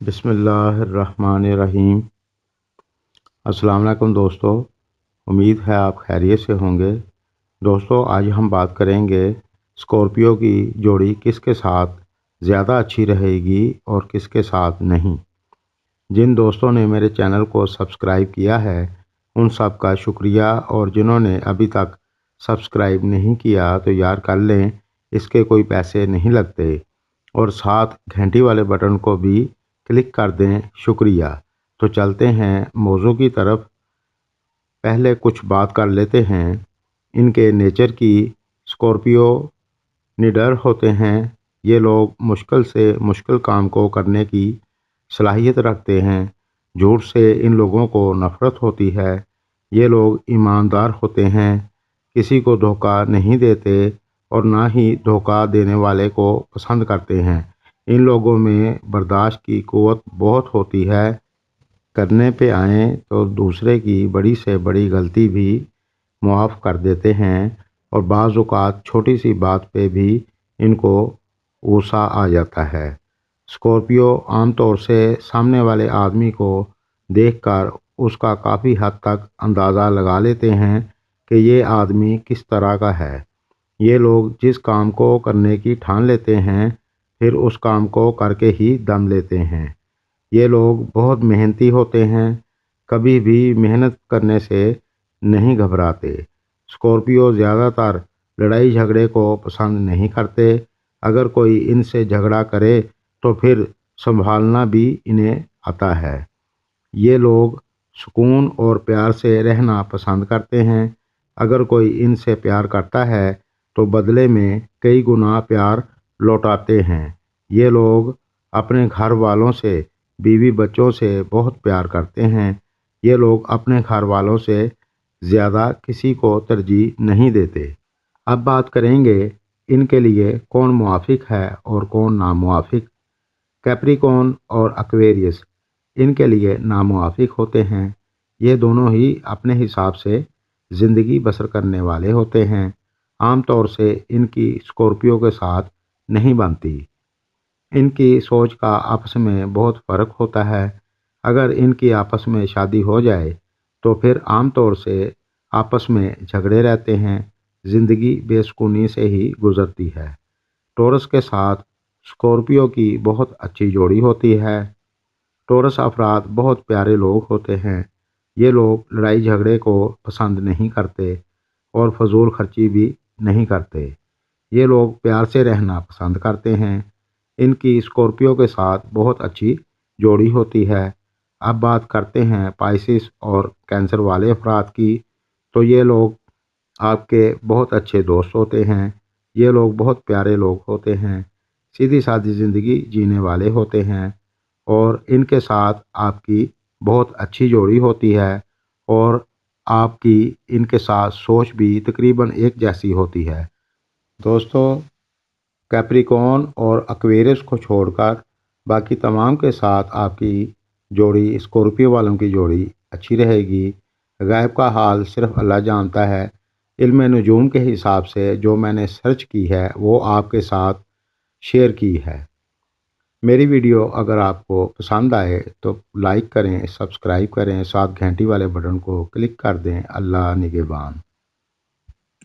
बिस्मिल्लाहिर्रहमानिर्रहीम। अस्सलाम वालेकुम दोस्तों, उम्मीद है आप खैरियत से होंगे। दोस्तों, आज हम बात करेंगे स्कॉर्पियो की जोड़ी किसके साथ ज़्यादा अच्छी रहेगी और किसके साथ नहीं। जिन दोस्तों ने मेरे चैनल को सब्सक्राइब किया है उन सब का शुक्रिया, और जिन्होंने अभी तक सब्सक्राइब नहीं किया तो यार कर लें, इसके कोई पैसे नहीं लगते, और साथ घंटी वाले बटन को भी क्लिक कर दें, शुक्रिया। तो चलते हैं मौजू की तरफ। पहले कुछ बात कर लेते हैं इनके नेचर की। स्कॉर्पियो निडर होते हैं। ये लोग मुश्किल से मुश्किल काम को करने की सलाहियत रखते हैं। झूठ से इन लोगों को नफ़रत होती है। ये लोग ईमानदार होते हैं, किसी को धोखा नहीं देते और ना ही धोखा देने वाले को पसंद करते हैं। इन लोगों में बर्दाश्त की क़ुव्वत बहुत होती है। करने पे आए तो दूसरे की बड़ी से बड़ी गलती भी मुआफ़ कर देते हैं, और बाज़ औक़ात छोटी सी बात पे भी इनको गुस्सा आ जाता है। स्कॉर्पियो आमतौर से सामने वाले आदमी को देखकर उसका काफ़ी हद तक अंदाज़ा लगा लेते हैं कि ये आदमी किस तरह का है। ये लोग जिस काम को करने की ठान लेते हैं फिर उस काम को करके ही दम लेते हैं। ये लोग बहुत मेहनती होते हैं, कभी भी मेहनत करने से नहीं घबराते। स्कॉर्पियो ज़्यादातर लड़ाई झगड़े को पसंद नहीं करते। अगर कोई इनसे झगड़ा करे तो फिर संभालना भी इन्हें आता है। ये लोग सुकून और प्यार से रहना पसंद करते हैं। अगर कोई इनसे प्यार करता है तो बदले में कई गुना प्यार लौटाते हैं। ये लोग अपने घर वालों से, बीवी बच्चों से बहुत प्यार करते हैं। ये लोग अपने घर वालों से ज़्यादा किसी को तरजीह नहीं देते। अब बात करेंगे इनके लिए कौन मुआफिक है और कौन नामुआफिक। कैप्रिकॉर्न और एक्वेरियस इनके लिए नामुआफिक होते हैं। ये दोनों ही अपने हिसाब से ज़िंदगी बसर करने वाले होते हैं। आमतौर से इनकी स्कॉर्पियो के साथ नहीं बनती। इनकी सोच का आपस में बहुत फ़र्क होता है। अगर इनकी आपस में शादी हो जाए तो फिर आमतौर से आपस में झगड़े रहते हैं। ज़िंदगी बेसुकूनी से ही गुज़रती है। टॉरस के साथ स्कॉर्पियो की बहुत अच्छी जोड़ी होती है। टॉरस अफराद बहुत प्यारे लोग होते हैं। ये लोग लड़ाई झगड़े को पसंद नहीं करते और फजूल खर्ची भी नहीं करते। ये लोग प्यार से रहना पसंद करते हैं। इनकी स्कॉर्पियो के साथ बहुत अच्छी जोड़ी होती है। अब बात करते हैं पाइसिस और कैंसर वाले अफराद की। तो ये लोग आपके बहुत अच्छे दोस्त होते हैं। ये लोग बहुत प्यारे लोग होते हैं, सीधी सादी ज़िंदगी जीने वाले होते हैं, और इनके साथ आपकी बहुत अच्छी जोड़ी होती है, और आपकी इनके साथ सोच भी तकरीबन एक जैसी होती है। दोस्तों, कैप्रिकॉर्न और एक्वेरियस को छोड़कर बाकी तमाम के साथ आपकी जोड़ी, स्कॉर्पियो वालों की जोड़ी अच्छी रहेगी। गायब का हाल सिर्फ अल्लाह जानता है। इल्म नजूम के हिसाब से जो मैंने सर्च की है वो आपके साथ शेयर की है। मेरी वीडियो अगर आपको पसंद आए तो लाइक करें, सब्सक्राइब करें, साथ घंटी वाले बटन को क्लिक कर दें। अल्लाह निगहबान।